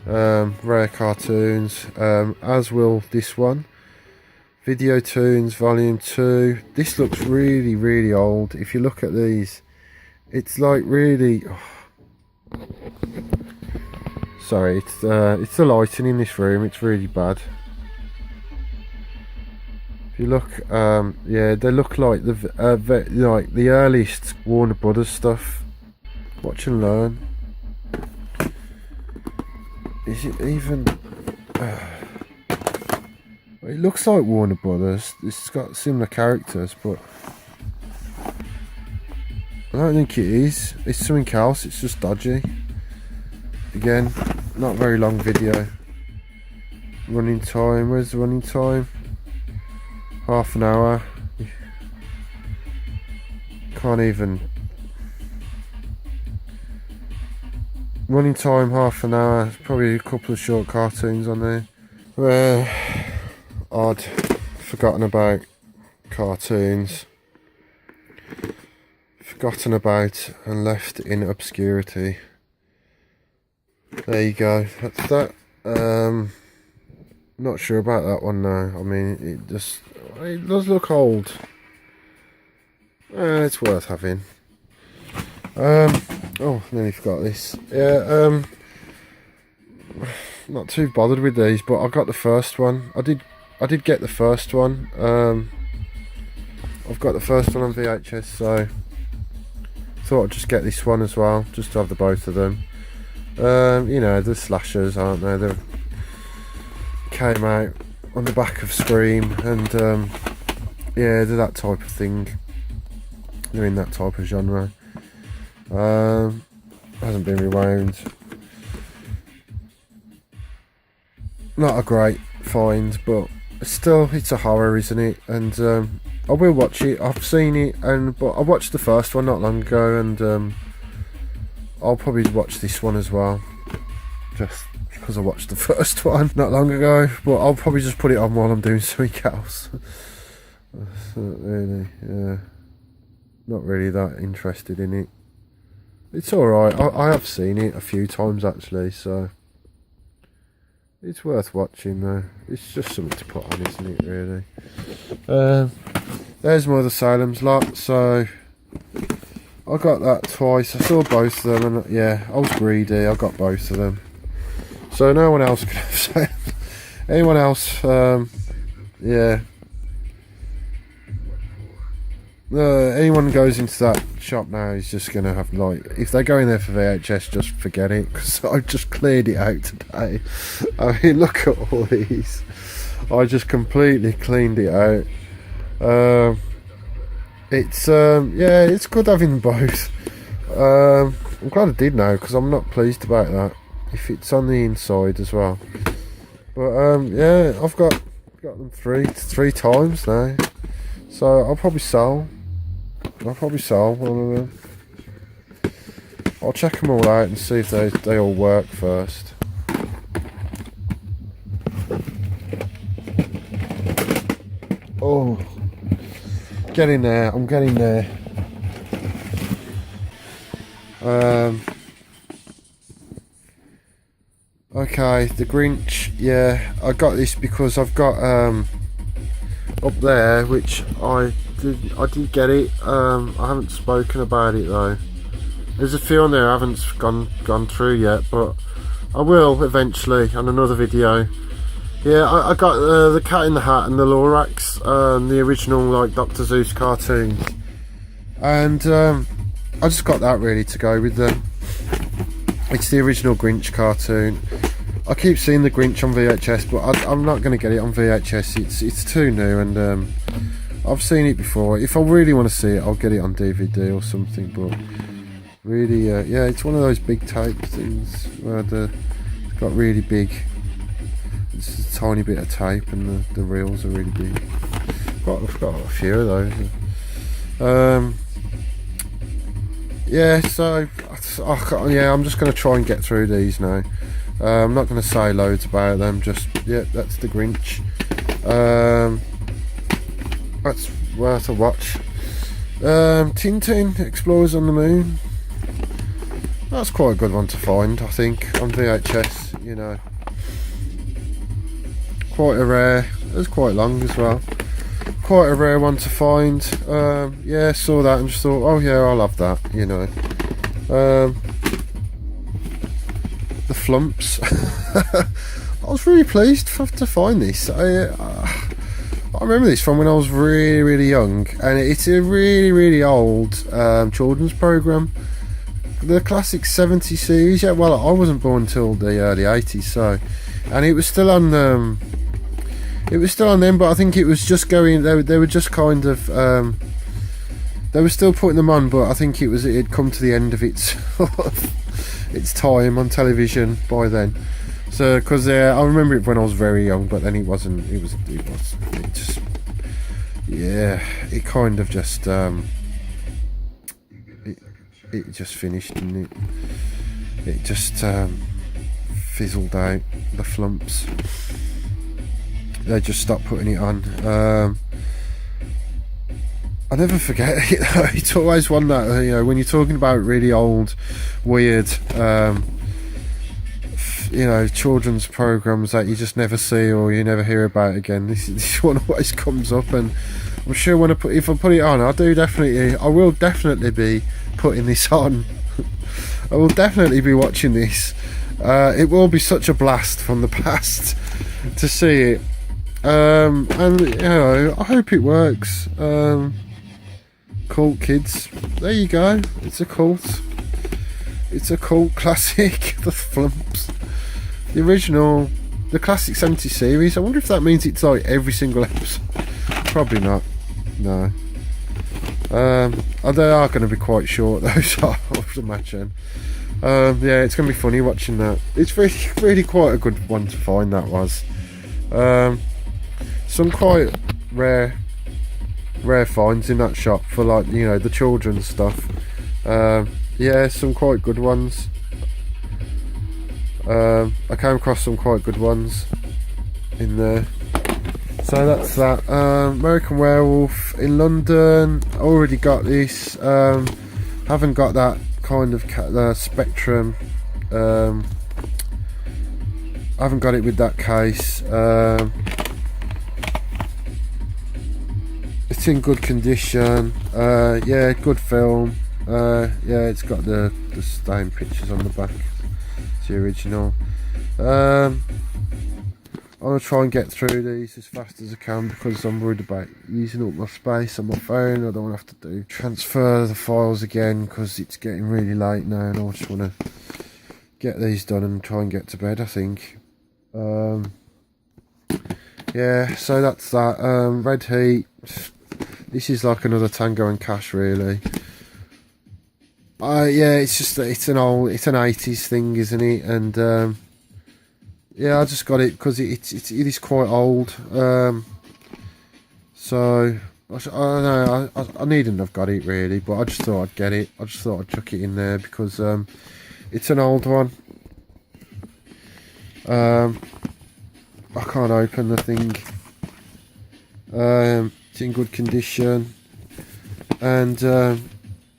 S1: rare cartoons, as will this one, Video Tunes Volume 2. This looks really, really old. If you look at these, it's like really... Oh. Sorry, it's the lighting in this room. It's really bad. If you look, yeah, they look like the earliest Warner Brothers stuff. Watch and learn. Is it even... it looks like Warner Brothers. It's got similar characters, but I don't think it is. It's something else. It's just dodgy. Again, not very long video. Running time, where's the running time? Half an hour. Can't even. Running time half an hour. Probably a couple of short cartoons on there. Where I'd forgotten about cartoons. Forgotten about and left in obscurity. There you go. That's that. Not sure about that one now. I mean, it does look old. It's worth having. Oh, nearly forgot this. Yeah, not too bothered with these, but I got the first one. I did get the first one. I've got the first one on VHS, so thought I'd just get this one as well, just to have the both of them. You know, the slashers, aren't they? They came out on the back of Scream, and yeah, they're that type of thing. They're in that type of genre. Hasn't been rewound. Not a great find, but still, it's a horror, isn't it? And I will watch it. I've seen it, but I watched the first one not long ago, and I'll probably watch this one as well, just because I watched the first one not long ago. But I'll probably just put it on while I'm doing something else. Not really, yeah. Not really that interested in it. It's alright. I have seen it a few times actually, so it's worth watching though. It's just something to put on, isn't it, really? There's Mother Salem's Lot. So I got that twice. I saw both of them, and yeah, I was greedy. I got both of them. So no one else could have said. Anyone else? Yeah. Anyone goes into that shop now is just gonna have, like, if they go in there for VHS, just forget it, because I just cleared it out today. I mean, look at all these. I just completely cleaned it out. It's yeah, it's good having both. I'm glad I did now, because I'm not pleased about that. If it's on the inside as well, but yeah, I've got them three times now, so I'll probably sell one of them. I'll check them all out and see if they all work first. Oh, getting there. I'm getting there. Okay, the Grinch. Yeah, I got this because I've got up there, which I did get it. I haven't spoken about it though. There's a few on there I haven't gone through yet, but I will eventually on another video. Yeah, I got the Cat in the Hat and the Lorax, the original, like, Dr. Seuss cartoons, and I just got that really to go with them. It's the original Grinch cartoon. I keep seeing the Grinch on VHS, but I'm not going to get it on VHS. It's too new, and I've seen it before. If I really want to see it, I'll get it on DVD or something. But really, yeah, it's one of those big tape things where it's got really big. It's a tiny bit of tape, and the reels are really big. I've got a few of those. Yeah, so yeah, I'm just going to try and get through these now. I'm not going to say loads about them. Just, yeah, that's the Grinch. That's worth a watch. Tintin Explorers on the Moon. That's quite a good one to find, I think, on VHS. You know, quite a rare. It's quite long as well. Quite a rare one to find. Yeah, saw that and just thought, oh yeah, I'll have that. You know, the Flumps. I was really pleased to find this. I remember this from when I was really, really young, and it's a really, really old children's program. The classic 70s series. Yeah, well, I wasn't born until the early 80s, so, and it was still on. It was still on them, but I think it was just going. They were just kind of. They were still putting them on, but I think it had come to the end of its its time on television by then. So, because I remember it when I was very young, but then it wasn't. It just, yeah, it kind of just it just finished, didn't it? It just fizzled out. The flumps. They just stopped putting it on. I never forget it though. It's always one that, when you're talking about really old, weird, children's programs that you just never see or you never hear about again. This one always comes up, and I'm sure if I put it on, I will definitely be putting this on. I will definitely be watching this. It will be such a blast from the past to see it. And I hope it works. Cult kids, there you go. It's a cult classic. The Flumps, the classic 70s series. I wonder if that means it's like every single episode. Probably not, no. They are going to be quite short though, so I would imagine. Yeah, it's going to be funny watching that. It's really quite a good one to find, that was. Some quite rare finds in that shop for, like, the children's stuff. Yeah, some quite good ones. I came across some quite good ones in there. So that's that. American Werewolf in London. Already got this. Haven't got that kind of Spectrum. Haven't got it with that case. It's in good condition. Yeah, good film. Yeah, it's got the stained pictures on the back. It's the original. I'm gonna try and get through these as fast as I can because I'm worried about using up my space on my phone. I don't want to have to transfer the files again because it's getting really late now, and I just want to get these done and try and get to bed, I think. Yeah, so that's that. Red Heat. This is like another Tango and Cash, really. Yeah, it's just that it's an 80s thing, isn't it? And yeah, I just got it because it is quite old. So I don't know. I needn't have got it really, but I just thought I'd get it. I just thought I'd chuck it in there because it's an old one. I can't open the thing. It's in good condition, and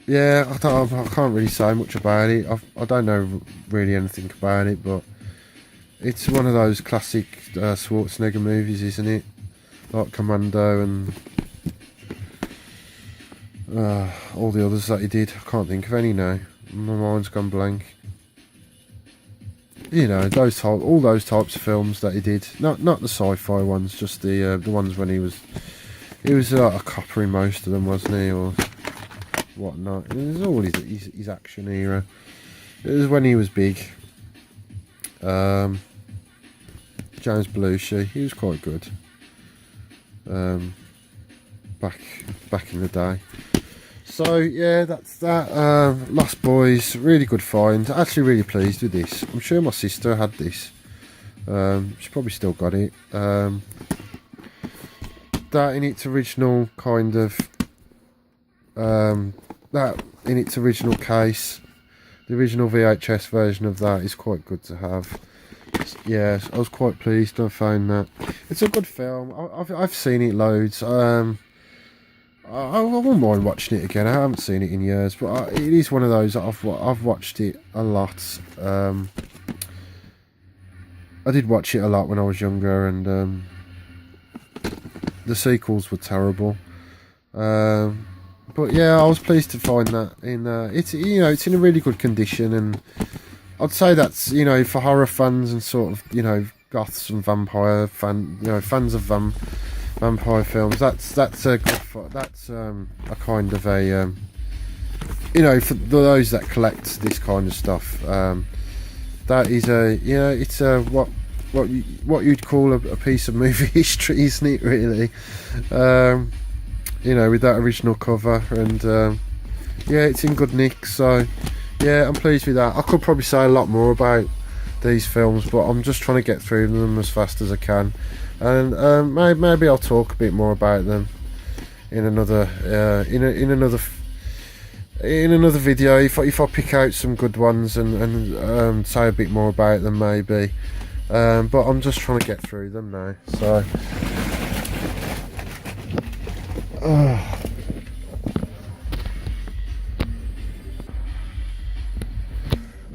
S1: yeah, I can't really say much about it. I don't know really anything about it, but it's one of those classic Schwarzenegger movies, isn't it? Like Commando and all the others that he did. I can't think of any now. My mind's gone blank. All those types of films that he did. Not the sci-fi ones, just the ones when he was like a copper in most of them, wasn't he, or whatnot. It was all his action era. It was when he was big. James Belushi, he was quite good. Back in the day. So yeah, that's that. Lost Boys, really good find. Actually really pleased with this. I'm sure my sister had this. She probably still got it. That in its original kind of that in its original case, the original VHS version of that is quite good to have. Yeah, I was quite pleased I found that. It's a good film. I've seen it loads. I wouldn't mind watching it again. I haven't seen it in years, but it is one of those that I've watched it a lot. I did watch it a lot when I was younger, and the sequels were terrible. But yeah, I was pleased to find that it's in a really good condition, and I'd say that's for horror fans and sort of goths and vampire fans of vampire films. That's a kind of a for those that collect this kind of stuff. That is it's what you'd call a piece of movie history, isn't it? Really, with that original cover, and yeah, it's in good nick. So yeah, I'm pleased with that. I could probably say a lot more about these films, but I'm just trying to get through them as fast as I can, and maybe I'll talk a bit more about them in another in another video if I pick out some good ones and say a bit more about them maybe. But I'm just trying to get through them now. So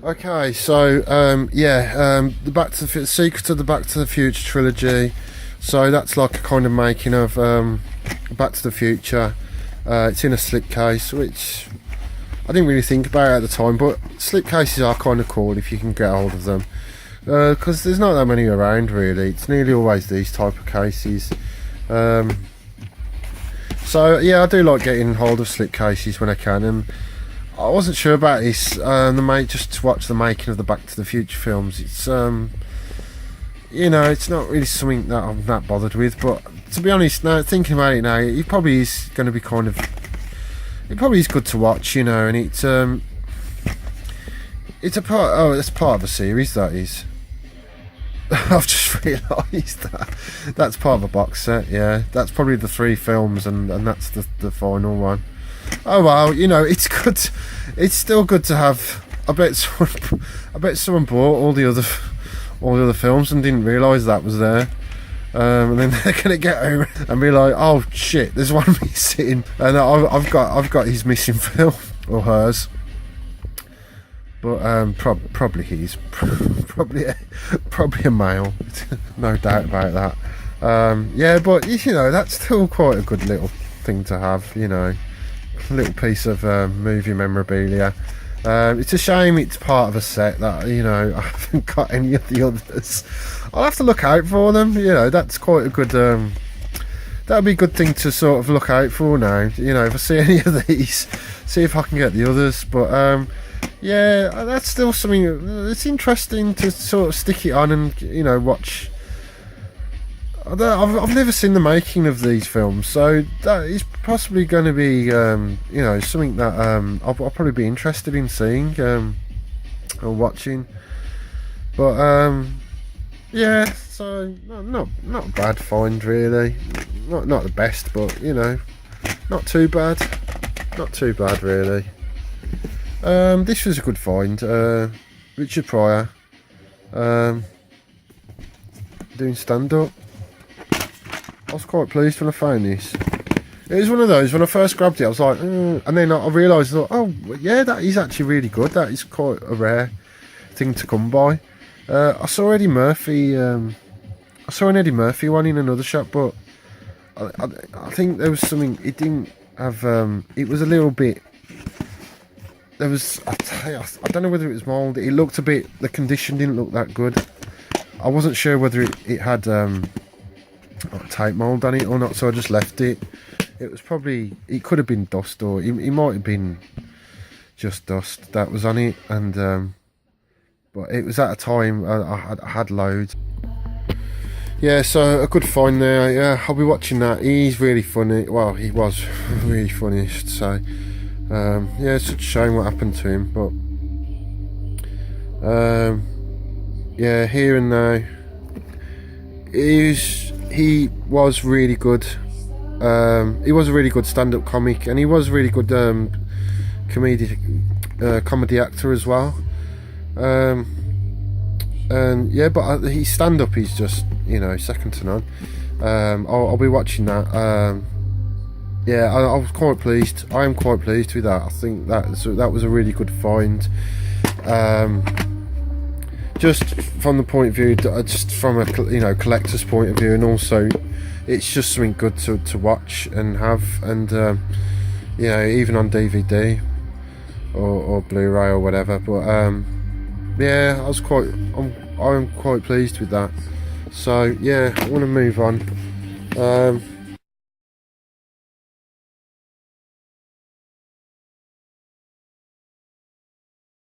S1: okay, so the Secret of the Back to the Future trilogy. So that's like a kind of making of Back to the Future. It's in a slipcase, which I didn't really think about it at the time, but slipcases are kind of cool if you can get hold of them, because there's not that many around really. It's nearly always these type of cases. So yeah, I do like getting hold of slipcases when I can, and I wasn't sure about this. Just to watch the making of the Back to the Future films. It's it's not really something that I'm that bothered with. But to be honest, now thinking about it now, it probably is going to be it probably is good to watch, and it's a part. Oh, it's part of a series, that is. I've just realised that's part of a box set. Yeah, that's probably the 3 films, and that's the final one. Oh well, it's good. It's still good to have. I bet someone bought all the other films and didn't realise that was there. And then they're gonna get home and be like, "Oh shit, there's one missing," and I've got his missing film or hers. But probably he's probably a male, no doubt about that. Yeah, but that's still quite a good little thing to have. A little piece of movie memorabilia. It's a shame it's part of a set that I haven't got any of the others. I'll have to look out for them. That's quite a good. That'd be a good thing to sort of look out for now. If I see any of these, see if I can get the others. But yeah, that's still something. It's interesting to sort of stick it on and watch. I've never seen the making of these films, so that is possibly going to be something that I'll probably be interested in seeing or watching. But yeah, so not a bad find really. Not the best, but not too bad. Not too bad really. This was a good find. Richard Pryor doing stand-up. I was quite pleased when I found this. It was one of those, when I first grabbed it I was like, and then I realised, oh yeah, that is actually really good. That is quite a rare thing to come by. I saw an Eddie Murphy one in another shop, but I think there was something, it didn't have, it was a little bit, there was, I don't know whether it was mould, it looked a bit, the condition didn't look that good. I wasn't sure whether it had tape mould on it or not, so I just left it. It was probably, it could have been dust, or it might have been just dust that was on it, and but it was at a time I had loads. Yeah, so a good find there. Yeah, I'll be watching that. He's really funny. Well, he was really funny, so yeah, it's such a shame what happened to him, but yeah, Here and Now, he was really good. He was a really good stand-up comic, and he was a really good comedy actor as well. And yeah, but his stand-up is just second to none. I'll be watching that. Yeah, I was quite pleased. I am quite pleased with that. I think that was a really good find. Just from the point of view, just from a collector's point of view, and also it's just something good to watch and have, and even on DVD or Blu-ray or whatever. But yeah, I'm quite pleased with that. So yeah, I want to move on.